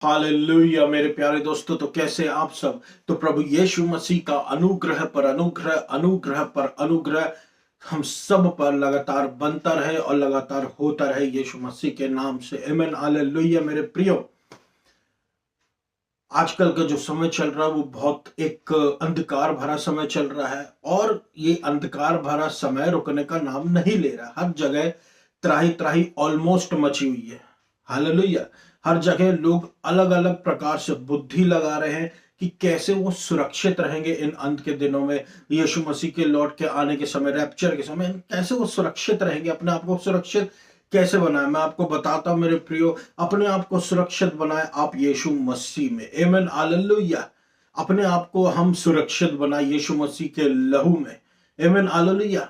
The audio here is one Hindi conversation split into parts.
हालेलुया मेरे प्यारे दोस्तों, तो कैसे आप सब। तो प्रभु यीशु मसीह का अनुग्रह पर अनुग्रह, अनुग्रह पर अनुग्रह हम सब पर लगातार बनता रहे और लगातार होता रहे यीशु मसीह के नाम से। आमीन। हालेलुया मेरे प्रियो, आजकल का जो समय चल रहा है वो बहुत एक अंधकार भरा समय चल रहा है, और ये अंधकार भरा समय रुकने का नाम नहीं ले रहा। हर जगह त्राही त्राही ऑलमोस्ट मची हुई है। हालेलुया। हर जगह लोग अलग अलग प्रकार से बुद्धि लगा रहे हैं कि कैसे वो सुरक्षित रहेंगे इन अंत के दिनों में, यीशु मसीह के लौट के आने के समय, रैप्चर के समय कैसे वो सुरक्षित रहेंगे, अपने आप को सुरक्षित कैसे बनाए। मैं आपको बताता हूं मेरे प्रियो, अपने आप को सुरक्षित बनाए आप यीशु मसीह में। आमीन। हालेलुया। अपने आप को हम सुरक्षित बनाए यीशु मसीह के लहू में। आमीन। हालेलुया।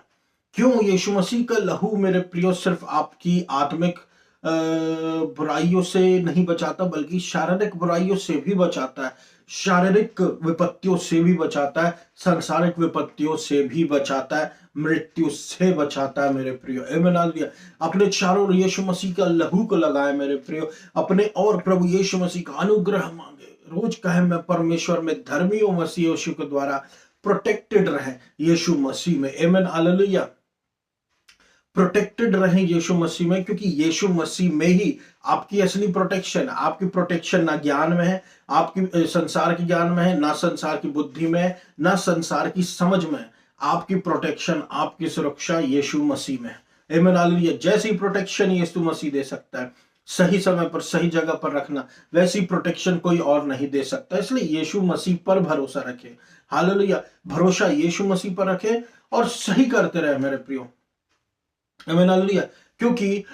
क्यों? यीशु मसीह का लहू मेरे प्रियो सिर्फ आपकी आत्मिक बुराइयों से नहीं बचाता, बल्कि शारीरिक बुराइयों से भी बचाता है, शारीरिक विपत्तियों से भी बचाता है, सांसारिक विपत्तियों से भी बचाता है, मृत्यु से बचाता है मेरे प्रियो। आमीन। हालेलुया। अपने चारों ओर यीशु मसीह का लहू को लगाए मेरे प्रियो, अपने और प्रभु यीशु मसीह का अनुग्रह मांगे। रोज कहे मैं परमेश्वर में धर्मी हूं, मसीह यीशु के द्वारा प्रोटेक्टेड रहे यीशु मसीह में। आमीन। हालेलुया। प्रोटेक्टेड रहें यीशु मसीह में, क्योंकि यीशु मसीह में ही आपकी असली प्रोटेक्शन है। आपकी प्रोटेक्शन ना ज्ञान में है, आपकी संसार के ज्ञान में है, ना संसार की बुद्धि में है, ना संसार की समझ में है। आपकी प्रोटेक्शन, आपकी सुरक्षा यीशु मसीह में है। आमीन। हालेलुया। जैसी प्रोटेक्शन यीशु मसीह दे सकता है, सही समय पर सही जगह पर रखना, वैसी प्रोटेक्शन कोई और नहीं दे सकता। इसलिए यीशु मसीह पर भरोसा रखें। हालेलुया। भरोसा यीशु मसीह पर रखें और सही करते रहे मेरे प्रियो। आमीन। हालेलुया। क्योंकि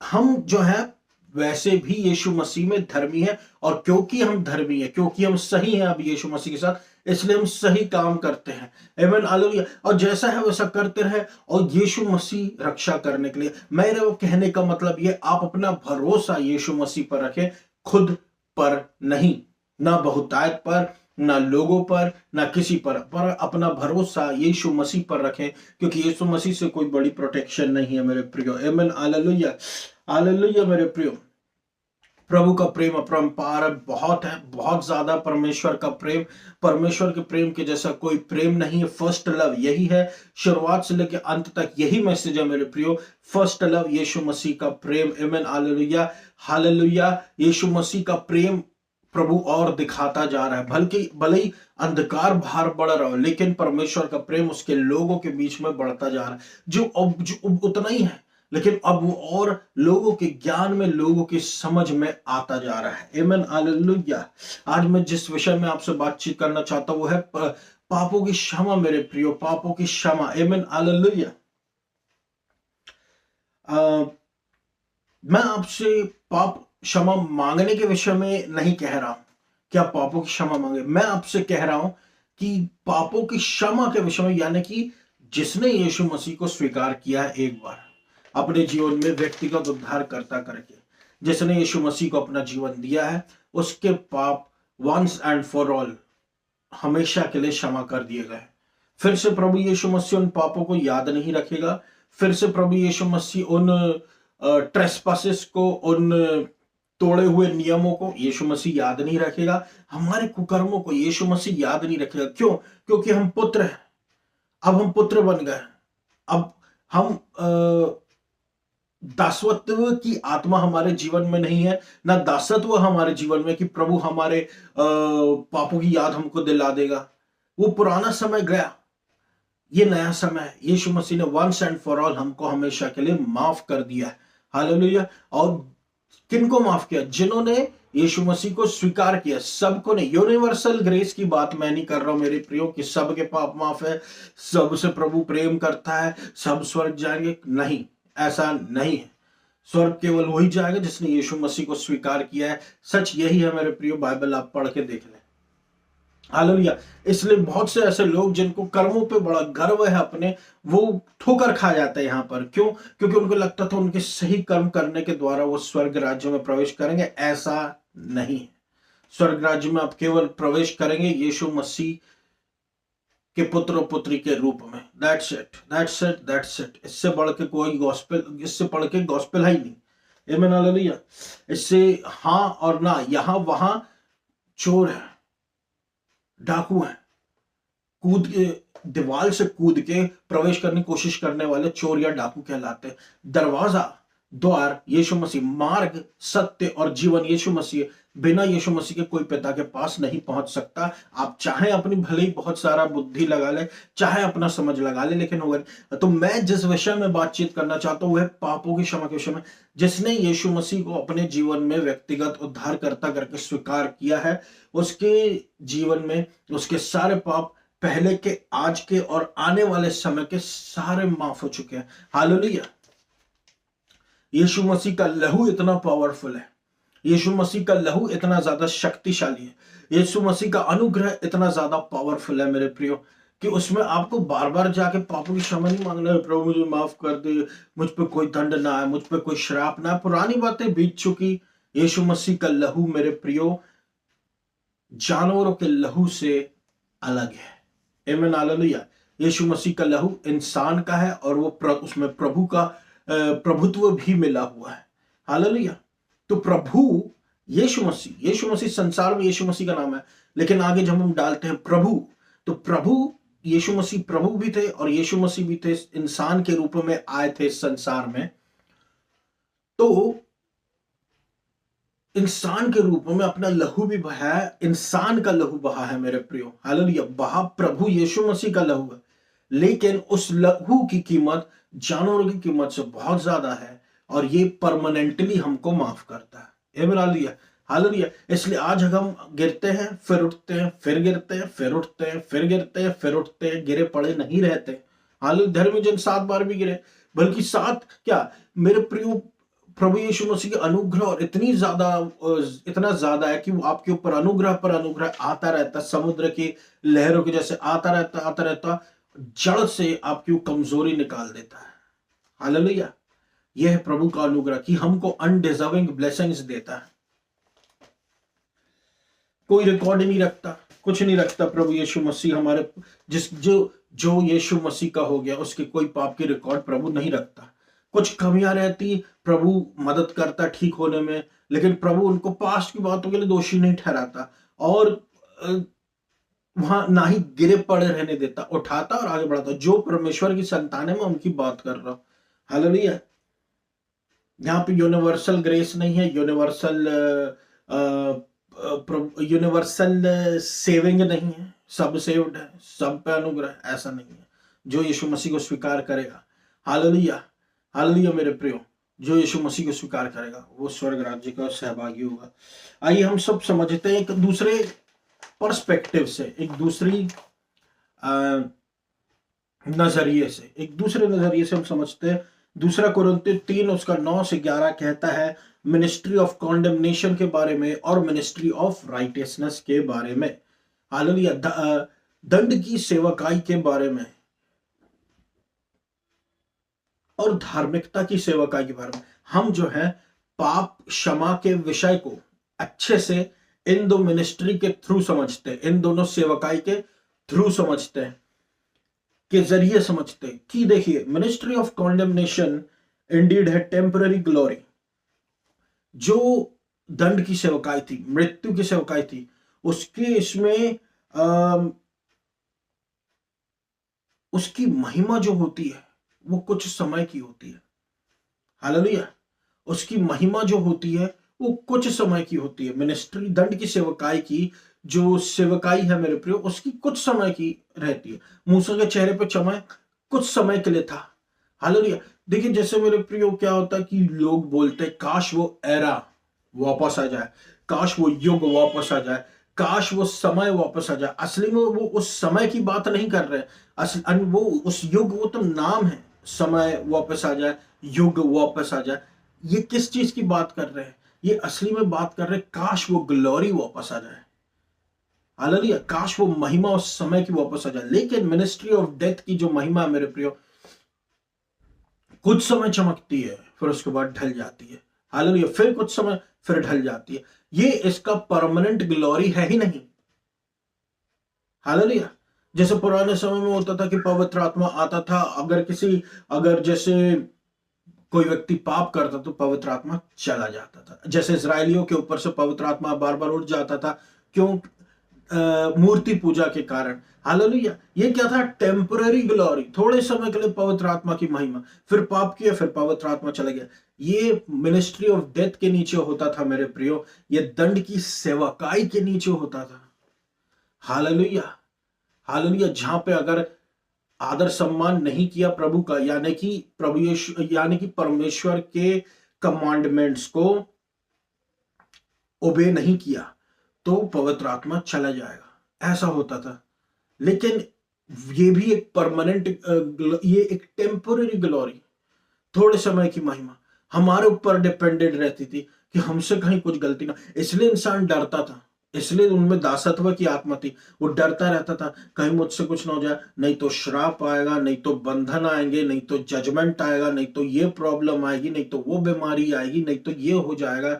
हम जो है वैसे भी यीशु मसीह में धर्मी है, और क्योंकि हम धर्मी है, क्योंकि हम सही हैं अब यीशु मसीह के साथ, इसलिए हम सही काम करते हैं। आमीन। हालेलुया। और जैसा है वैसा करते रहे, और यीशु मसीह रक्षा करने के लिए। मेरे वो कहने का मतलब ये, आप अपना भरोसा यीशु मसीह पर रखें, खुद पर नहीं, ना बहुतायत पर, ना लोगों पर, ना किसी पर अपना भरोसा यीशु मसीह पर रखें, क्योंकि यीशु मसीह से कोई बड़ी प्रोटेक्शन नहीं है मेरे प्रियो। आमीन। हालेलुया। हालेलुया मेरे प्रियो। प्रभु का प्रेम अपरंपार है, बहुत है, बहुत ज्यादा। परमेश्वर का प्रेम, परमेश्वर के प्रेम के जैसा कोई प्रेम नहीं है। फर्स्ट लव यही है, शुरुआत से लेकर अंत तक यही मैसेज है मेरे प्रियो। फर्स्ट लव यीशु मसीह का प्रेम। आमीन। हालेलुया। हालेलुया। यीशु मसीह का प्रेम प्रभु और दिखाता जा रहा है, बल्कि भले ही अंधकार बाहर बढ़ रहा हो, लेकिन परमेश्वर का प्रेम उसके लोगों के बीच में बढ़ता जा रहा है। जो उतना ही है, लेकिन अब वो और लोगों के ज्ञान में, लोगों की समझ में आता जा रहा है। आमीन। हालेलुया। आज मैं जिस विषय में आपसे बातचीत करना चाहता हूं वो है पापों की क्षमा मेरे प्रियो, पापों की क्षमा। आमीन। हालेलुया। मैं आपसे पाप क्षमा मांगने के विषय में नहीं कह रहा हूं कि आप पापों की क्षमा मांगे। मैं आपसे कह रहा हूं कि पापों की क्षमा के विषय में, यानी कि जिसने यीशु मसीह को स्वीकार किया है एक बार अपने जीवन में व्यक्तिगत उद्धार करता करके, जिसने यीशु मसीह को अपना जीवन दिया है, उसके पाप वंस एंड फॉर ऑल हमेशा के लिए क्षमा कर दिए गए। फिर से प्रभु यीशु मसीह उन पापों को याद नहीं रखेगा। फिर से प्रभु यीशु मसीह उन ट्रेसपासेस को, उन तोड़े हुए नियमों को यीशु मसीह याद नहीं रखेगा। हमारे कुकर्मों को यीशु मसीह याद नहीं रखेगा। क्यों? क्योंकि हम पुत्र हैं। अब हम पुत्र बन गए। अब हम दासत्व की आत्मा हमारे जीवन में नहीं है, ना दासत्व हमारे जीवन में कि प्रभु हमारे पापों की याद हमको दिला देगा। वो पुराना समय गया, ये नया समय है। यीशु मसीह ने वंस एंड फॉर ऑल हमको हमेशा के लिए माफ कर दिया है। हालेलुया। और किनको माफ किया? जिन्होंने यीशु मसीह को स्वीकार किया। सबको नहीं। यूनिवर्सल ग्रेस की बात मैं नहीं कर रहा हूं मेरे प्रियो कि सबके पाप माफ है, सबसे प्रभु प्रेम करता है, सब स्वर्ग जाएंगे। नहीं, ऐसा नहीं है। स्वर्ग केवल वही जाएगा जिसने यीशु मसीह को स्वीकार किया है। सच यही है मेरे प्रियो। बाइबल आप पढ़ के देख लें। हालेलुया। इसलिए बहुत से ऐसे लोग जिनको कर्मों पे बड़ा गर्व है अपने, वो ठोकर खा जाते हैं यहां पर। क्यों? क्योंकि उनको लगता था उनके सही कर्म करने के द्वारा वो स्वर्ग राज्य में प्रवेश करेंगे। ऐसा नहीं है। स्वर्ग राज्य में आप केवल प्रवेश करेंगे यीशु मसीह के पुत्र और पुत्री के रूप में। That's it, that's it, that's it. इससे बढ़ के कोई गॉस्पेल, इससे बढ़ के गॉस्पेल है ही नहीं। आमीन हालेलुया। इससे हाँ और ना, यहां वहां चोर है, डाकू है, कूद के दीवार से कूद के प्रवेश करने की कोशिश करने वाले चोर या डाकू कहलाते हैं। दरवाजा, द्वार यीशु मसीह, मार्ग, सत्य और जीवन यीशु मसीह। बिना यीशु मसीह के कोई पिता के पास नहीं पहुंच सकता। आप चाहे अपनी भले ही बहुत सारा बुद्धि लगा ले, चाहे अपना समझ लगा ले, लेकिन होगा। तो मैं जिस विषय में बातचीत करना चाहता हूं वह पापों की क्षमा के विषय में। जिसने यीशु मसीह को अपने जीवन में व्यक्तिगत उद्धारकर्ता करके स्वीकार किया है, उसके जीवन में उसके सारे पाप पहले के, आज के और आने वाले समय के सारे माफ हो चुके हैं। हालेलुया। यीशु मसीह का लहू इतना पावरफुल है, यीशु मसीह का लहू इतना ज्यादा शक्तिशाली है, यीशु मसीह का अनुग्रह इतना ज्यादा पावरफुल है मेरे प्रियो, कि उसमें आपको बार बार जाके पापों की क्षमा नहीं मांगना है। प्रभु मुझे माफ कर दे, मुझ पे कोई दंड ना आए, मुझ पे कोई श्राप ना आए, पुरानी बातें बीत चुकी। यीशु मसीह का लहू मेरे प्रियो जानवरों के लहू से अलग है। आमीन हालेलुया। यीशु मसीह का लहू इंसान का है और वो उसमें प्रभु का प्रभुत्व भी मिला हुआ है। हालेलुया। तो प्रभु यीशु मसीह संसार में यीशु मसीह का नाम है, लेकिन आगे जब हम डालते हैं प्रभु, तो प्रभु यीशु मसीह प्रभु भी थे और यीशु मसीह भी थे, इंसान के रूप में आए थे इस संसार में। तो इंसान के रूप में अपना लहू भी बहा है, इंसान का लहू बहा है मेरे प्रियो। हालेलुया। बहा प्रभु यीशु मसीह का लहू है, लेकिन उस लहू की कीमत जानवरों की कीमत से बहुत ज्यादा है और ये परमानेंटली हमको माफ करता है। आमीन हालेलुया। हालेलुया। इसलिए आज हम गिरते हैं, फिर उठते हैं, फिर गिरते हैं, फिर उठते हैं, फिर गिरते हैं, फिर उठते हैं, गिरे पड़े नहीं रहते। हालेलुया। धर्मी जन 7 बार भी गिरे, बल्कि 7 क्या मेरे प्रियो, प्रभु यीशु मसीह के अनुग्रह और इतना ज्यादा है कि वो आपके ऊपर अनुग्रह पर अनुग्रह आता रहता, समुद्र की लहरों के जैसे आता रहता, जड़ से आपकी कमजोरी निकाल देता है। हालेलुया। यह है प्रभु का अनुग्रह कि हमको अनडिजर्विंग ब्लेसिंग्स देता है। कोई रिकॉर्ड नहीं रखता, कुछ नहीं रखता प्रभु यीशु मसीह हमारे, जो यीशु मसीह का हो गया उसके कोई पाप की रिकॉर्ड प्रभु नहीं रखता। कुछ कमियां रहती, प्रभु मदद करता ठीक होने में, लेकिन प्रभु उनको पास्ट की बातों के लिए दोषी नहीं ठहराता और वहां ना ही गिरे पड़े रहने देता, उठाता और आगे बढ़ाता। जो परमेश्वर की संतान है, मैं उनकी बात कर रहा हूं। हालेलुया। यहाँ पे यूनिवर्सल ग्रेस नहीं है, यूनिवर्सल सेविंग नहीं है, सब सेव्ड है, सब पे अनुग्रह, ऐसा नहीं है। जो यीशु मसीह को स्वीकार करेगा, हालेलुया हालेलुया मेरे प्रियो, जो यीशु मसीह को स्वीकार करेगा वो स्वर्ग राज्य का सहभागी होगा। आइए हम सब समझते हैं एक दूसरे पर्सपेक्टिव से, एक दूसरे नजरिए से हम समझते हैं। दूसरा कुरिन्थियों 3 उसका 9 से 11 कहता है मिनिस्ट्री ऑफ कॉन्डेमनेशन के बारे में और मिनिस्ट्री ऑफ राइटियसनेस के बारे में। हालेलुया। दंड की सेवकाई के बारे में और धार्मिकता की सेवकाई के बारे में। हम जो है पाप क्षमा के विषय को अच्छे से इन दो मिनिस्ट्री के थ्रू समझते हैं, इन दोनों सेवकाई के थ्रू समझते हैं, के जरिए समझते हैं कि देखिए मिनिस्ट्री ऑफ कॉन्डेमनेशन इंडीड है टेम्पररी ग्लोरी। जो दंड की सेवकाई थी, मृत्यु की सेवकाई थी, उसके इसमें उसकी महिमा जो होती है वो कुछ समय की होती है। हालेलुया। उसकी महिमा जो होती है वो कुछ समय की होती है। मिनिस्ट्री दंड की सेवकाई की जो सेवकाई है मेरे प्रियो, उसकी कुछ समय की रहती है। मूसा के चेहरे पे चमक कुछ समय के लिए था। हालेलुया। देखिए जैसे मेरे प्रियो क्या होता है कि लोग बोलते हैं काश वो एरा वापस आ जाए, काश वो युग वापस आ जाए, काश वो समय वापस आ जाए। असली में वो उस समय की बात नहीं कर रहे, वो उस युग, वो तो नाम है, समय वापस आ जाए, युग वापस आ जाए। ये किस चीज की बात कर रहे हैं? ये असली में बात कर रहे हैं काश वो ग्लोरी वापस आ जाए। हालेलुया। काश वो महिमा उस समय की वापस आ जाए। लेकिन मिनिस्ट्री ऑफ डेथ की जो महिमा है मेरे प्रियो, कुछ समय चमकती है फिर उसके बाद ढल जाती है। हालेलुया। फिर कुछ समय फिर ढल जाती है। ये इसका परमानेंट ग्लोरी है ही नहीं। हालेलुया। जैसे पुराने समय में होता था कि पवित्र आत्मा आता था, अगर जैसे कोई व्यक्ति पाप करता तो पवित्र आत्मा चला जाता था। जैसे इजरायलियों के ऊपर से पवित्र आत्मा बार बार उठ जाता था, क्यों? मूर्ति पूजा के कारण। हालेलुया। ये क्या था? टेम्पररी ग्लोरी, थोड़े समय के लिए पवित्र आत्मा की महिमा। फिर पाप किया, फिर पवित्र आत्मा चला गया। ये मिनिस्ट्री ऑफ डेथ के नीचे होता था मेरे प्रियो, ये दंड की सेवकाई के नीचे होता था। Hallelujah, hallelujah. जहां पे अगर आदर सम्मान नहीं किया प्रभु का, यानी कि प्रभु यीशु, यानी कि परमेश्वर के कमांडमेंट्स को ओबे नहीं किया, तो पवित्र आत्मा चला जाएगा, ऐसा होता था। लेकिन ये भी एक परमानेंट, ये एक टेम्पोररी ग्लोरी, थोड़े समय की महिमा हमारे ऊपर डिपेंडेंट रहती थी कि हमसे कहीं कुछ गलती ना। इसलिए इंसान डरता था, इसलिए उनमें दासत्व की आत्मा थी। वो डरता रहता था कहीं मुझसे कुछ ना हो जाए, नहीं तो श्राप आएगा, नहीं तो बंधन आएंगे, नहीं तो जजमेंट आएगा, नहीं तो ये प्रॉब्लम आएगी, नहीं तो वो बीमारी आएगी, नहीं तो ये हो जाएगा,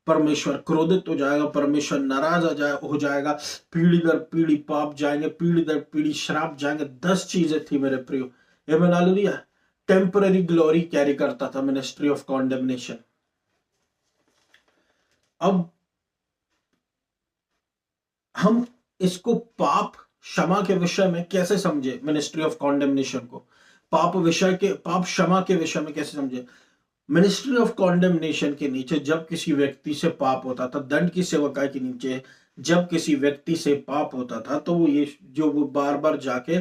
परमेश्वर क्रोधित हो जाएगा, परमेश्वर नाराज हो जाएगा, पीढ़ी दर पीढ़ी पाप जाएंगे, पीढ़ी दर पीढ़ी श्राप जाएंगे। 10 चीजें थी मेरे प्रियो। आमीन हालेलुया। टेम्पररी ग्लोरी कैरी करता था मिनिस्ट्री ऑफ कॉन्डेमनेशन। अब हम इसको पाप क्षमा के विषय में कैसे समझे? मिनिस्ट्री ऑफ कॉन्डेमनेशन को पाप क्षमा के विषय में कैसे समझे? मिनिस्ट्री ऑफ कॉन्डेमनेशन के नीचे जब किसी व्यक्ति से पाप होता था, दंड की सेवकाई के नीचे जब किसी व्यक्ति से पाप होता था, तो वो बार बार जाके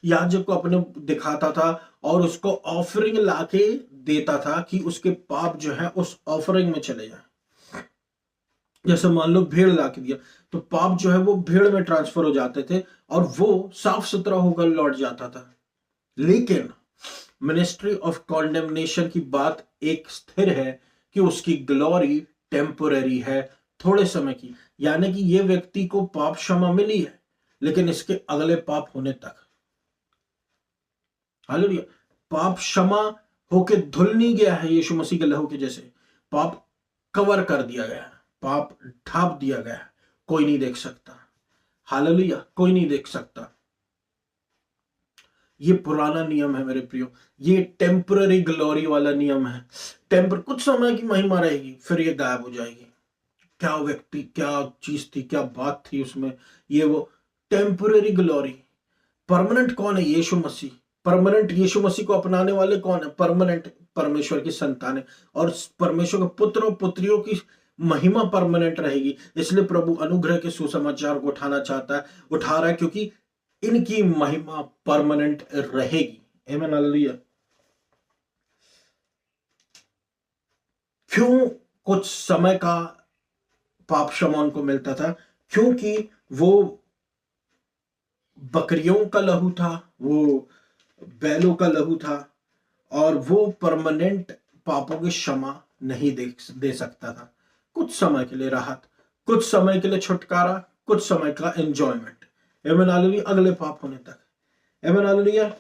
याजक को अपने दिखाता था और उसको ऑफरिंग लाके देता था कि उसके पाप जो है उस ऑफरिंग में चले जाए। जैसे मान लो भेड़ लाके दिया, तो पाप जो है वो भेड़ में ट्रांसफर हो जाते थे और वो साफ सुथरा होकर लौट जाता था। लेकिन मिनिस्ट्री ऑफ कॉन्डेमनेशन की बात एक स्थिर है कि उसकी ग्लोरी टेम्पोररी है, थोड़े समय की। यानी कि ये व्यक्ति को पाप क्षमा मिली है, लेकिन इसके अगले पाप होने तक। हालेलुया। पाप क्षमा होके धुल नहीं गया है यीशु मसीह के लहू के जैसे, पाप कवर कर दिया गया है, पाप ढांप दिया गया है, कोई नहीं देख सकता। हालेलुया, कोई नहीं देख सकता। ये पुराना नियम है मेरे प्रियो, ये टेम्पररी ग्लोरी वाला नियम है। कुछ समय की महिमा रहेगी, फिर ये गायब हो जाएगी। क्या व्यक्ति, क्या चीज थी, क्या बात थी उसमें, ये वो टेम्पररी ग्लोरी। परमानेंट कौन है? यीशु मसीह। परमानेंट यीशु मसीह को अपनाने वाले कौन है? परमानेंट परमेश्वर की संतानें और परमेश्वर के पुत्र और पुत्रियों की महिमा परमानेंट रहेगी। इसलिए प्रभु अनुग्रह के सुसमाचार को उठाना चाहता है, उठा रहा है, क्योंकि इनकी महिमा परमानेंट रहेगी। आमीन हालेलुया। क्यों कुछ समय का पाप क्षमा उनको मिलता था? क्योंकि वो बकरियों का लहू था, वो बैलों का लहू था, और वो परमानेंट पापों की क्षमा नहीं दे सकता था। कुछ समय के लिए राहत, कुछ समय के लिए छुटकारा, कुछ समय का एंजॉयमेंट। आमीन हालेलुया। अगले पाप होने तक। आमीन हालेलुया।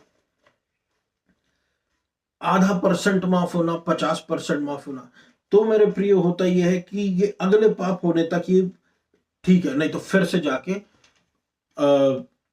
आधा % माफ होना, 50% माफ होना, तो मेरे प्रिय होता यह है कि ये अगले पाप होने तक ये ठीक है, नहीं तो फिर से जाके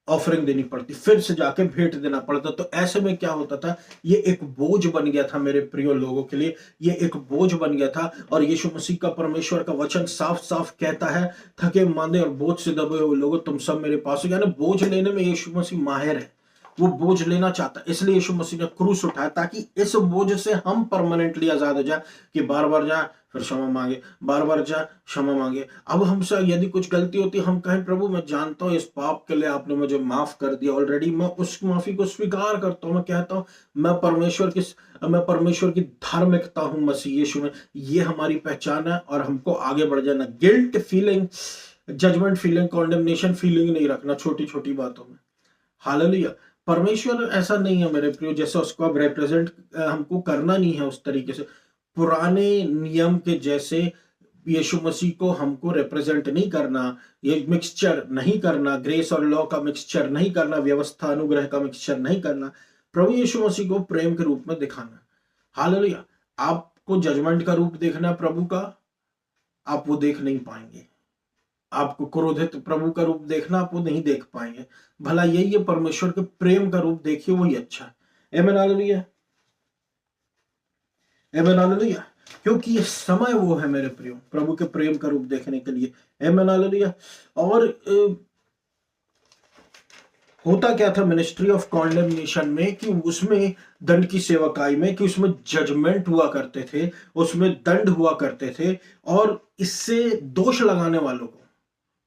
ऑफरिंग देनी पड़ती, फिर से जाके भेंट देना पड़ता। तो ऐसे में क्या होता था? ये एक बोझ बन गया था मेरे प्रिय लोगों के लिए, ये एक बोझ बन गया था। और यीशु मसीह का, परमेश्वर का वचन साफ साफ कहता है, थके मांदे और बोझ से दबे हुए लोगों तुम सब मेरे पास हो। यानी बोझ लेने में यीशु मसीह माहिर है, वो बोझ लेना चाहता है। इसलिए यीशु मसीह ने क्रूस उठाया, ताकि इस बोझ से हम परमानेंटली आजाद हो जाए, कि बार बार जाए फिर क्षमा मांगे, बार बार जाए क्षमा मांगे। अब हमसे यदि कुछ गलती होती है, हम कहें प्रभु मैं जानता हूं इस पाप के लिए आपने मुझे माफ कर दिया ऑलरेडी, मैं उस माफी को स्वीकार करता हूं। मैं कहता हूं मैं परमेश्वर की धार्मिकता हूं मसीह यीशु में। ये हमारी पहचान है और हमको आगे बढ़ जाना। Guilt feeling, judgement feeling, condemnation feeling नहीं रखना छोटी छोटी बातों में। हालेलुया। परमेश्वर ऐसा नहीं है मेरे प्रियो, जैसे उसको अब रिप्रेजेंट हमको करना नहीं है उस तरीके से। पुराने नियम के जैसे यीशु मसीह को हमको रिप्रेजेंट नहीं करना, ये मिक्सचर नहीं करना, ग्रेस और लॉ का मिक्सचर नहीं करना, व्यवस्था अनुग्रह का मिक्सचर नहीं करना, प्रभु यीशु मसीह को प्रेम के रूप में दिखाना। हालेलुया। आपको जजमेंट का रूप देखना है प्रभु का, आप वो देख नहीं पाएंगे। आपको क्रोधित प्रभु का रूप देखना, आप वो नहीं देख पाएंगे। भला यही है परमेश्वर के प्रेम का रूप देखिए, वही अच्छा है। आमीन हालेलुया। Amen hallelujah. क्योंकि ये समय वो है मेरे प्रियो प्रभु के प्रेम का रूप देखने के लिए। Amen hallelujah. और होता क्या था मिनिस्ट्री ऑफ कॉन्डेमनेशन में कि उसमें दंड की सेवकाई में कि उसमें जजमेंट हुआ करते थे, उसमें दंड हुआ करते थे। और इससे दोष लगाने वालों को,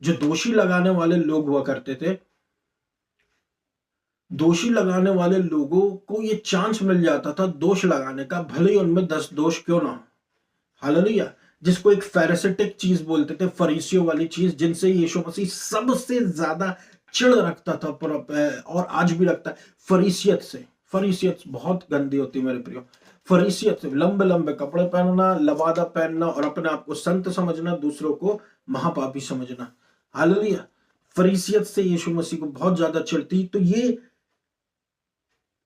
जो दोषी लगाने वाले लोग हुआ करते थे, दोषी लगाने वाले लोगों को ये चांस मिल जाता था दोष लगाने का, भले ही उनमें 10 दोष क्यों ना हो। हालेलुया। जिसको एक फेरेसिटिक चीज बोलते थे, फरीसियों वाली चीज, जिनसे यीशु मसीह सबसे ज्यादा चिढ़ रखता था और आज भी रखता है, फरीसियत से। फरीसियत बहुत गंदी होती मेरे प्रियो। फरीसियत से लंबे लंबे कपड़े पहनना, लबादा पहनना और अपने आप को संत समझना, दूसरों को महापापी समझना। हालेलुया। फरीसियत से यीशु मसीह को बहुत ज्यादा चिढ़ती। तो ये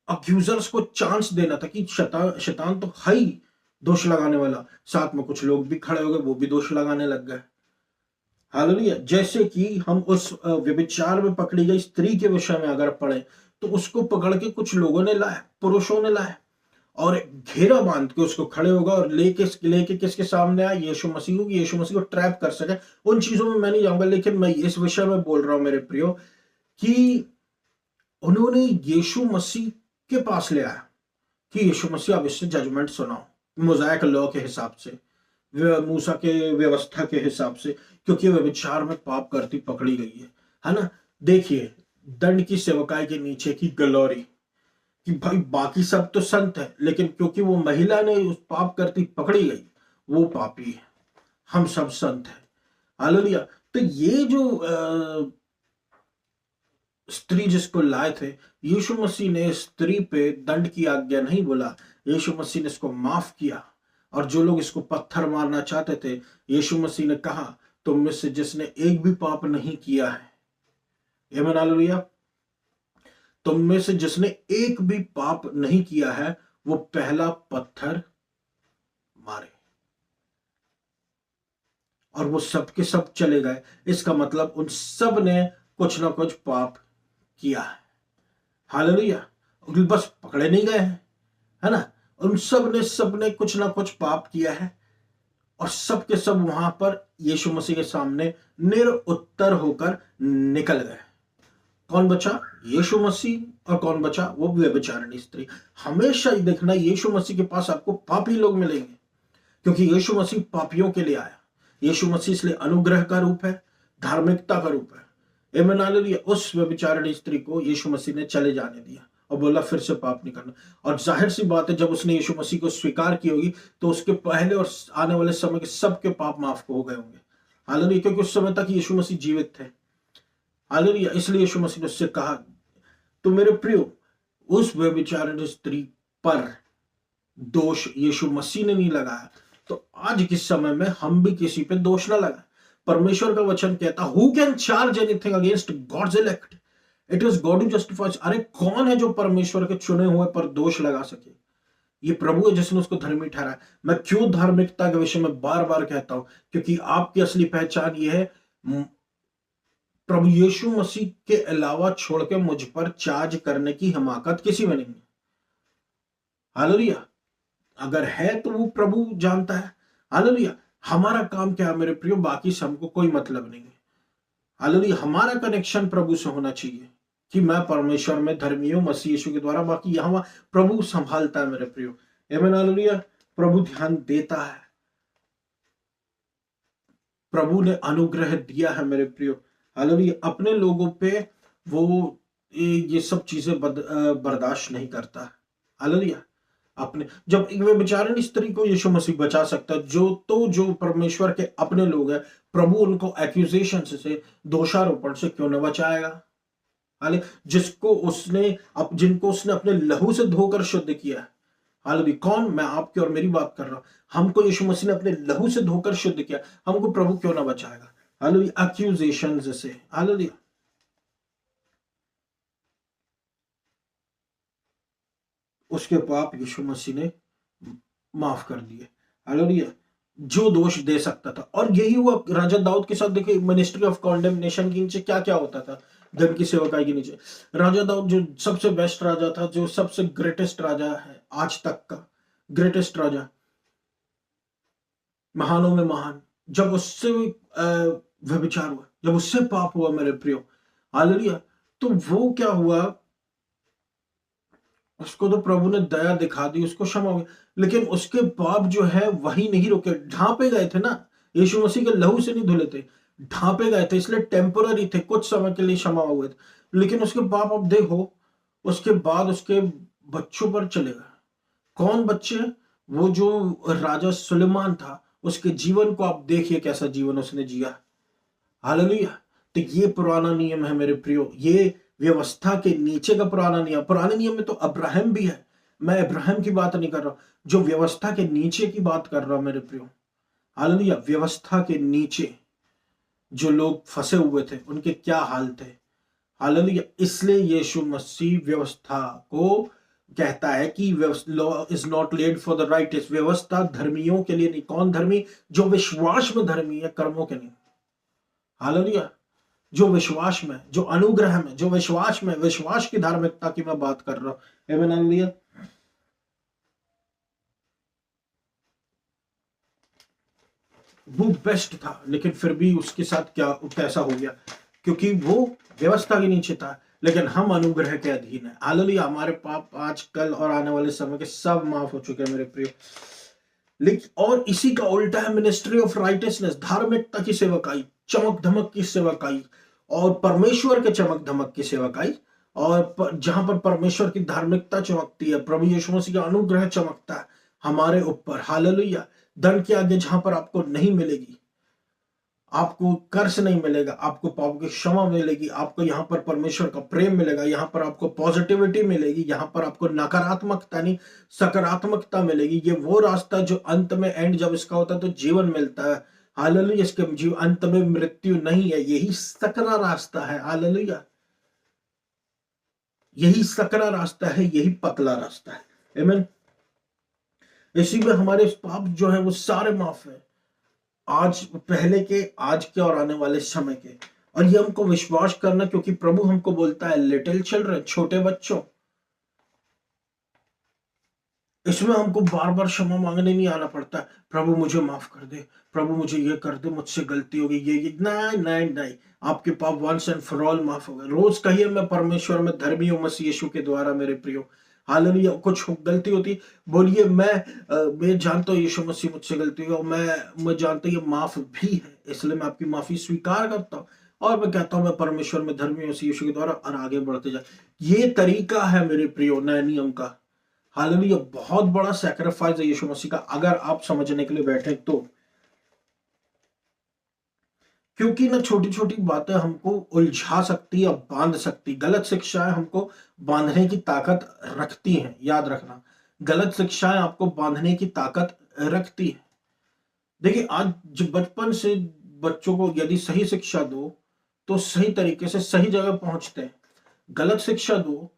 अक्यूजर्स को चांस देना था कि शैतान तो है ही दोष लगाने वाला, साथ में कुछ लोग भी खड़े हो गए, वो भी दोष लगाने लग गए। हालेलुया। जैसे कि हम उस व्यभिचार में पकड़ी गई स्त्री के विषय में अगर पढ़े, तो उसको पकड़ के कुछ लोगों ने लाया, पुरुषों ने लाया, और घेरा बांध के उसको खड़े होगा और लेके किसके सामने आया? यीशु मसीह को, यीशु मसीह को ट्रैप कर सके। उन चीजों में मैं नहीं जाऊंगा, लेकिन मैं इस विषय में बोल रहा हूं मेरे प्रियो कि उन्होंने यीशु मसीह के पास ले आया कि यीशु मसीह अब इससे जजमेंट सुनाओ, मोज़ाइक लॉ के हिसाब से, मूसा के व्यवस्था के हिसाब से, क्योंकि व्यभिचार में पाप करती पकड़ी गई है ना। देखिए दंड की सेवकाई के नीचे की ग्लोरी कि भाई बाकी सब तो संत है, लेकिन क्योंकि वो महिला ने उस पाप करती पकड़ी गई, वो पापी है, हम सब संत है। हालेलुया। तो ये जो स्त्री जिसको लाए थे, यीशु मसीह ने स्त्री पे दंड की आज्ञा नहीं बोला, यीशु मसीह ने इसको माफ किया। और जो लोग इसको पत्थर मारना चाहते थे, यीशु मसीह ने कहा तुम में से जिसने एक भी पाप नहीं किया है, आमीन हालेलुया, तुम में से जिसने एक भी पाप नहीं किया है, वो पहला पत्थर मारे। और वो सब के सब चले गए। इसका मतलब उन सब ने कुछ ना कुछ पाप किया है। हालेलुया। बस पकड़े नहीं गए हैं, है ना। उन सब ने कुछ ना कुछ पाप किया है, और सब के सब वहां पर यीशु मसीह के सामने निरुत्तर होकर निकल गए। कौन बचा? यीशु मसीह। और कौन बचा? वो व्यभिचारिणी स्त्री। हमेशा ही देखना, यीशु मसीह के पास आपको पापी लोग मिलेंगे, क्योंकि यीशु मसीह पापियों के लिए आया। यीशु मसीह इसलिए अनुग्रह का रूप है, धार्मिकता का रूप है। आमीन हालेलुया। उस व्यभिचारिणी स्त्री को यीशु मसीह ने चले जाने दिया और बोला फिर से पाप नहीं करना। और जाहिर सी बात है, जब उसने यीशु मसीह को स्वीकार की होगी, तो उसके पहले और आने वाले समय के सबके पाप माफ हो गए होंगे। हालेलुया। क्योंकि उस समय तक यीशु मसीह जीवित थे। हालेलुया। इसलिए यीशु मसीह ने उससे कहा। तो मेरे प्रियो, उस व्यभिचारिणी स्त्री पर दोष यीशु मसीह ने नहीं लगाया, तो आज के समय में हम भी किसी पे दोष ना लगाए। परमेश्वर का वचन कहता, who can charge anything against God's elect? It is God who justifies. अरे कौन है जो परमेश्वर के चुने हुए पर दोष लगा सके? ये प्रभु है जिसने उसको धर्मी ठहराया। मैं क्यों धार्मिकता के विषय में बार बार कहता हूं? क्योंकि आपकी असली पहचान ये है, प्रभु यीशु मसीह के अलावा छोड़ के मुझ पर चार्ज करने की हिमाकत किसी में नहीं है। हालेलुया। अगर है तो वो प्रभु जानता है। हालेलुया। हमारा काम क्या है मेरे प्रियो? बाकी से हमको कोई मतलब नहीं है। हालेलुया। हमारा कनेक्शन प्रभु से होना चाहिए कि मैं परमेश्वर में धर्मी हूं मसीह यीशु के द्वारा, बाकी यहां प्रभु संभालता है मेरे प्रियो। आमीन हालेलुया। प्रभु ध्यान देता है, प्रभु ने अनुग्रह दिया है मेरे प्रियो। हालेलुया। अपने लोगों पे वो ये सब चीजें बर्दाश्त नहीं करता। हालेलुया। अपने जब एक बेचारिणी स्त्री को यीशु मसीह बचा सकता है, जो परमेश्वर के अपने लोग हैं, प्रभु उनको एक्यूजेशन से, दोषारोपण से क्यों न बचाएगा? हाले जिनको उसने अपने लहू से धोकर शुद्ध किया है। हालेलुया। कौन? मैं आपकी और मेरी बात कर रहा हूं। हमको यीशु मसीह ने अपने लहू से धोकर शुद्ध किया, हमको प्रभु क्यों ना बचाएगा? हालेलुया। एक्यूजेशन से। हालेलुया। उसके पाप यीशु मसीह ने माफ कर दिए। हालेलुया। जो दोष दे सकता था, और यही हुआ राजा दाऊद के साथ। देखिए मिनिस्ट्री ऑफ कॉन्डेमनेशन के नीचे क्या क्या होता था, धन की सेवकाई के नीचे। राजा दाऊद जो सबसे बेस्ट राजा था, जो सबसे ग्रेटेस्ट राजा है आज तक का, ग्रेटेस्ट राजा, महानों में महान, जब उससे व्यभिचार हुआ, जब उससे पाप हुआ मेरे प्रियो, हालेलुया, तो वो क्या हुआ, उसको तो प्रभु ने दया दिखा दी, उसको क्षमा हो गया, लेकिन उसके पाप जो है वही नहीं रुके, ढांपे गए थे ना, यीशु मसीह के लहू से नहीं धुले थे, ढांपे गए थे, इसलिए टेम्पररी थे, कुछ समय के लिए क्षमा हुए थे, लेकिन उसके पाप अब देखो, उसके बाद उसके बच्चों पर चले गए। कौन बच्चे? वो जो राजा सुलेमान था, उसके जीवन को आप देखिए, कैसा जीवन उसने जिया। हालेलुया। तो ये पुराना नियम है मेरे प्रियो, ये व्यवस्था के नीचे का पुराना नियम। पुराने नियम में तो अब्राहम भी है, मैं अब्राहम की बात नहीं कर रहा, जो व्यवस्था के नीचे की बात कर रहा हूं मेरे प्रियो। हालेलुया। व्यवस्था के नीचे जो लोग फंसे हुए थे, उनके क्या हाल थे। हालेलुया। इसलिए यीशु मसीह व्यवस्था को कहता है कि law is not laid for the righteous, व्यवस्था धर्मियों के लिए नहीं। कौन धर्मी? जो विश्वास में धर्मी है, कर्मों के नहीं। हालेलुया। जो विश्वास में, जो अनुग्रह में, जो विश्वास में, विश्वास की धार्मिकता की मैं बात कर रहा हूं। आमीन, हालेलुया। वो बेस्ट था, लेकिन फिर भी उसके साथ क्या कैसा हो गया, क्योंकि वो व्यवस्था के नीचे था, लेकिन हम अनुग्रह के अधीन है। हालेलुया। हमारे पाप आज, कल और आने वाले समय के सब माफ हो चुके हैं मेरे प्रिय। लेकिन और इसी का उल्टा है मिनिस्ट्री ऑफ राइटियसनेस, धार्मिकता की सेवकाई, चमक धमक की सेवकाई, और परमेश्वर के चमक धमक की सेवकाई, और जहां पर परमेश्वर की धार्मिकता चमकती है, प्रभु यीशु मसीह का अनुग्रह चमकता है हमारे ऊपर। हालेलुया। धन के आगे जहां पर आपको नहीं मिलेगी, आपको कर्ज नहीं मिलेगा, आपको पाप की क्षमा मिलेगी, आपको यहाँ पर परमेश्वर का प्रेम मिलेगा, यहाँ पर आपको पॉजिटिविटी मिलेगी, यहाँ पर आपको नकारात्मकता नहीं सकारात्मकता मिलेगी। ये वो रास्ता जो अंत में, एंड जब इसका होता है तो जीवन मिलता है। हालेलुया। इसके जीव अंत में मृत्यु नहीं है, यही सकरा रास्ता है। हालेलुया। यही सकरा रास्ता है, यही पतला रास्ता है। आमीन। इसी में हमारे पाप जो है वो सारे माफ है, आज, पहले के, आज के और आने वाले समय के। और ये हमको विश्वास करना, क्योंकि प्रभु हमको बोलता है लिटिल चिल्ड्रन, छोटे बच्चों। इसमें हमको बार बार क्षमा मांगने नहीं आना पड़ता, प्रभु मुझे माफ कर दे, प्रभु मुझे ये कर दे, मुझसे गलती हो गई, ये नहीं नहीं नहीं। आपके पाप वंस एंड फॉर ऑल माफ हो गए। रोज कहिए, मैं परमेश्वर में धर्मी हूं मसीह यीशु के द्वारा मेरे प्रियो। हालेलुया। कुछ गलती होती, बोलिए, मैं जानता हूँ यीशु मसीह मुझसे गलती हो, मैं जानता हूँ ये माफ भी है, इसलिए मैं आपकी माफी स्वीकार करता हूँ, और मैं कहता हूं मैं परमेश्वर में धर्मी मसीह यीशु के द्वारा, और आगे बढ़ते जाए। ये तरीका है मेरे प्रियो नए नियम का। हालेलुया। बहुत बड़ा सैक्रिफाइस है यीशु मसीह का, अगर आप समझने के लिए बैठे तो। क्योंकि ना छोटी छोटी बातें हमको उलझा सकती है, बांध सकती, गलत शिक्षाएं हमको बांधने की ताकत रखती हैं, याद रखना। गलत शिक्षाएं आपको बांधने की ताकत रखती है। देखिए, आज जो बचपन से बच्चों को यदि सही शिक्षा दो तो सही तरीके से सही जगह पहुंचते हैं। गलत शिक्षा दो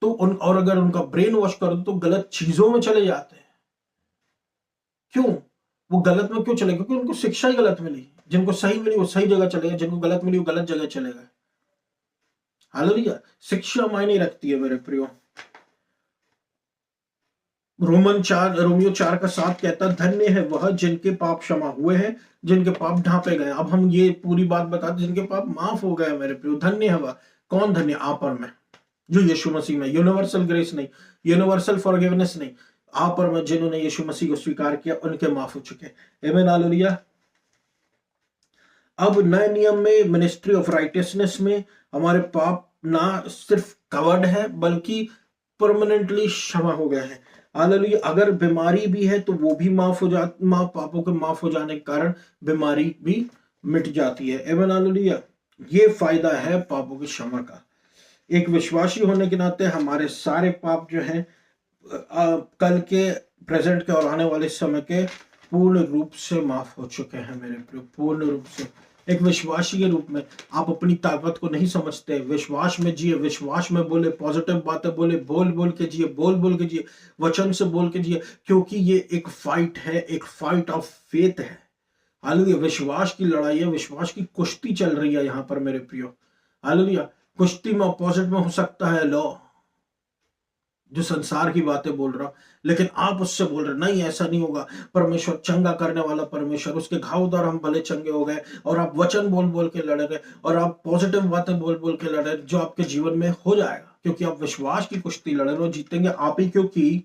तो और अगर उनका ब्रेन वॉश कर दो तो गलत चीजों में चले जाते हैं। क्यों? वो गलत में क्यों चले? क्योंकि उनको शिक्षा ही गलत मिली। जिनको सही मिली वो सही जगह चले गए, जिनको गलत मिली वो गलत जगह चले गए। हालेलुया। शिक्षा मायने रखती है मेरे प्रियो। रोमियो 4:7 कहता, धन्य है वह जिनके पाप क्षमा हुए हैं, जिनके पाप ढांपे गए। अब हम ये पूरी बात बताते, जिनके पाप माफ हो गए मेरे प्रियो, धन्य है वह। कौन धन्य? आप और मैं, जो यीशु मसीह में, यूनिवर्सल ग्रेस नहीं, यूनिवर्सल फॉरगिवनेस नहीं, आप और मैं जिन्होंने यीशु मसीह को स्वीकार किया, उनके माफ हो चुके। आमीन, हालेलुया। अब नए नियम में, मिनिस्ट्री ऑफ राइटियसनेस में, हमारे पाप ना सिर्फ कवर्ड है बल्कि परमानेंटली क्षमा हो गए हैं। हालेलुया। अगर बीमारी भी है तो वो भी माफ हो पापों के माफ हो जाने के कारण बीमारी भी मिट जाती है। आमीन, हालेलुया। ये फायदा है पापों की क्षमा का। एक विश्वासी होने के नाते हमारे सारे पाप जो हैं कल के, प्रेजेंट के और आने वाले समय के पूर्ण रूप से माफ हो चुके हैं मेरे प्रिय, पूर्ण रूप से। एक विश्वासी के रूप में आप अपनी ताकत को नहीं समझते, विश्वास में जिए, विश्वास में बोले, पॉजिटिव बातें बोले, बोल बोल के जिए, बोल बोल के जिए, वचन से बोल के जिए, क्योंकि ये एक फाइट है, एक फाइट ऑफ फेथ है। हालेलुया। विश्वास की लड़ाई है, विश्वास की कुश्ती चल रही है यहाँ पर मेरे प्रियो। हालेलुया। कुश्ती में अपोजिट में हो सकता है लॉ, जो संसार की बातें बोल रहा हूं, लेकिन आप उससे बोल रहे नहीं ऐसा नहीं होगा, परमेश्वर चंगा करने वाला परमेश्वर, उसके घाव द्वारा हम भले चंगे हो गए, और आप वचन बोल बोल के लड़ रहे, और आप पॉजिटिव बातें बोल बोल के लड़ रहे, जो आपके जीवन में हो जाएगा, क्योंकि आप विश्वास की कुश्ती लड़ रहे हो। जीतेंगे आप ही, क्योंकि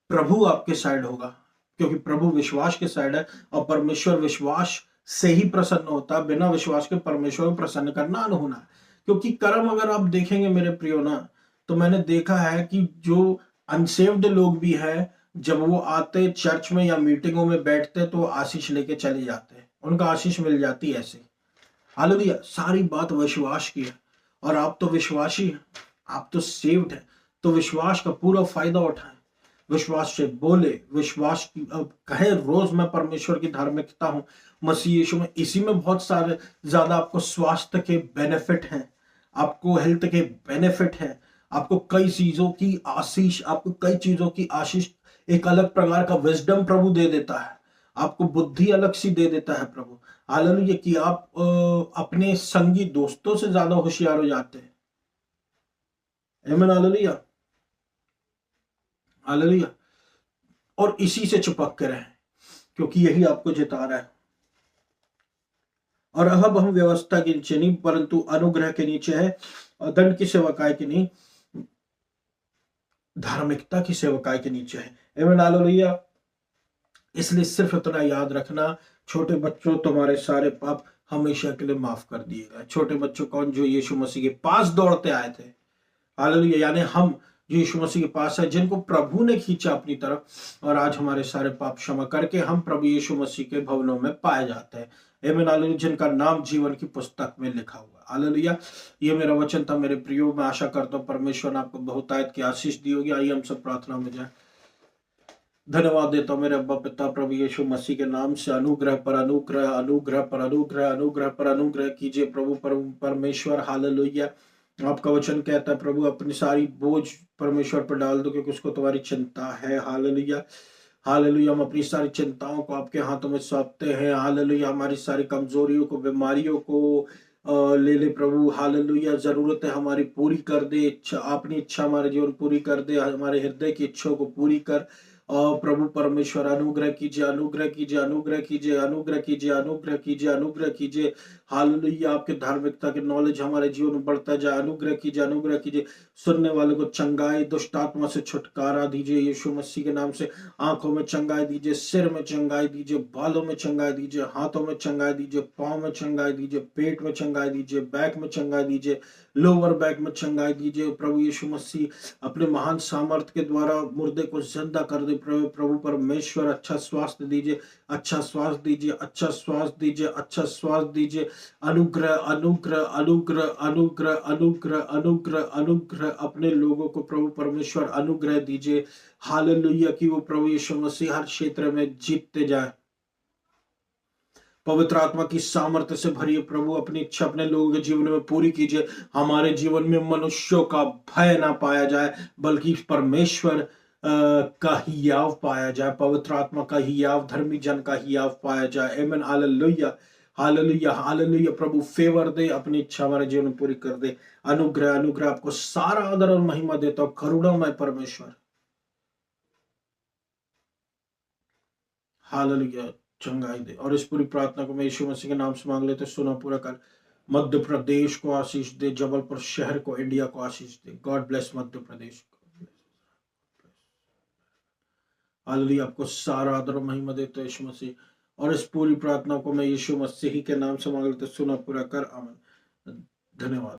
प्रभु आपके साइड होगा, क्योंकि प्रभु विश्वास के साइड है, और परमेश्वर विश्वास से ही प्रसन्न होता है। बिना विश्वास के परमेश्वर को प्रसन्न करना अनहोना है। क्योंकि कर्म अगर आप देखेंगे मेरे प्रियो ना, तो मैंने देखा है कि जो अनसेव्ड लोग भी हैं, जब वो आते चर्च में या मीटिंगों में बैठते तो आशीष लेके चले जाते हैं, उनका आशीष मिल जाती है ऐसे। हालेलुया। सारी बात विश्वास की है, और आप तो विश्वासी हैं, आप तो सेव्ड हैं, तो विश्वास का पूरा फायदा उठाएं, विश्वास से बोले, विश्वास की कहे रोज मैं परमेश्वर की धार्मिकता हूं मसीह यीशु में। इसी में बहुत सारे ज्यादा आपको स्वास्थ्य के बेनिफिट हैं, आपको हेल्थ के बेनिफिट हैं, आपको कई चीजों की आशीष, आपको कई चीजों की आशीष, एक अलग प्रकार का विजडम प्रभु दे देता है, आपको बुद्धि अलग सी दे देता है प्रभु। हालेलुया। कि आप अपने संगी दोस्तों से ज्यादा होशियार हो जाते हैं। आमीन। हालेलुया। हालेलुया। और इसी से चिपक के रहें, क्योंकि यही आपको जिता रहा है। और अब हम व्यवस्था के नीचे नहीं, परंतु अनुग्रह के नीचे है, और दंड की सेवकाई के नहीं, धार्मिकता की सेवकाई के नीचे है। आमीन। हालेलुया। इसलिए सिर्फ इतना याद रखना, छोटे बच्चों तुम्हारे सारे पाप हमेशा के लिए माफ कर दिए गए। छोटे बच्चों कौन? जो यीशु मसीह के पास दौड़ते आए थे। हालेलुया। यानी हम जो यीशु मसीह के पास है, जिनको प्रभु ने खींचा अपनी तरफ, और आज हमारे सारे पाप क्षमा करके हम प्रभु यीशु मसीह के भवनों में पाए जाते हैं। आमीन। हालेलुया। जिनका नाम जीवन की पुस्तक में लिखा हुआ। हालेलुया। ये मेरा वचन था मेरे प्रियो। मैं आशा करता हूँ परमेश्वर ने आपको बहुतायत की आशीष दी होगी। आइए हम सब प्रार्थना में जाए। धन्यवाद देता हूँ मेरे अब्बा पिता प्रभु यीशु मसीह के नाम से। अनुग्रह पर अनुग्रह, अनुग्रह पर अनुग्रह, अनुग्रह पर अनुग्रह कीजिए प्रभु परमेश्वर। हालेलुया। आपका वचन कहता है प्रभु अपनी सारी बोझ परमेश्वर पर डाल दो, क्योंकि उसको तुम्हारी चिंता है। हालेलुया। हालेलुया। हम अपनी सारी चिंताओं को आपके हाथों में सौंपते हैं। हालेलुया। हमारी सारी कमजोरियों को, बीमारियों को ले ले प्रभु। हालेलुया। जरूरत है हमारी पूरी कर दे। इच्छा, अपनी इच्छा हमारे जीवन पूरी कर दे, हमारे हृदय की इच्छाओं को पूरी कर। और प्रभु परमेश्वर अनुग्रह कीजिए, अनुग्रह कीजिए, अनुग्रह कीजिए, अनुग्रह कीजिए, अनुग्रह कीजिए, अनुग्रह कीजिए। हालेलुया। आपके धार्मिकता के नॉलेज हमारे जीवन में बढ़ता जाए। अनुग्रह कीजिए, अनुग्रह कीजिए। सुनने वाले को चंगाई, दुष्ट आत्मा से छुटकारा दीजिए यीशु मसीह के नाम से। आंखों में चंगाई दीजिए, सिर में चंगाई दीजिए, बालों में चंगाई दीजिए, हाथों में चंगाई दीजिए, पाँव में चंगाई दीजिए, पेट में चंगाई दीजिए, बैक में चंगाई दीजिए, लोअर बैक में चंगाई दीजिए। प्रभु यीशु मसीह अपने महान सामर्थ्य के द्वारा मुर्दे को जिंदा कर दे। प्रभु परमेश्वर अच्छा स्वास्थ्य दीजिए, अच्छा स्वास्थ्य दीजिए, अच्छा स्वास्थ्य दीजिए, अच्छा स्वास्थ्य दीजिए। अनुग्रह, अनुग्रह, अनुग्रह, अनुग्रह, अनुग्रह, अनुग्रह, अनुग्रह अपने लोगों को प्रभु परमेश्वर अनुग्रह दीजिए। हालेलुया। कि वो प्रभु यीशु मसीह हर क्षेत्र में जीतते जाए। पवित्र आत्मा की सामर्थ्य से भरिए प्रभु। अपनी इच्छा अपने लोगों के जीवन में पूरी कीजिए। हमारे जीवन में मनुष्यों का भय ना पाया जाए, बल्कि परमेश्वर का ही याव पाया जाए, पवित्र आत्मा का ही याव, धर्मी जन का ही याव पाया जाए। आमीन। हालेलुया। हालेलुया। हालेलुया। प्रभु फेवर दे, अपनी इच्छा हमारे जीवन में पूरी कर दे। अनुग्रह, अनुग्रह। आपको सारा आदर और महिमा देता हूं करुणामय परमेश्वर। हालेलुया। चंगाई दे। और इस पूरी प्रार्थना को मैं यीशु मसीह के नाम से मांग लेते, सुना पूरा कर। मध्य प्रदेश को आशीष दे, जबलपुर शहर को, इंडिया को आशीष दे। गॉड ब्लेस मध्य प्रदेश को। हालेलुया। आपको सारा आदर और महिमा देते हैं यीशु मसीह। और इस पूरी प्रार्थना को मैं यीशु मसीह के नाम से मांग लेते, सुना पूरा कर। आमीन। धन्यवाद।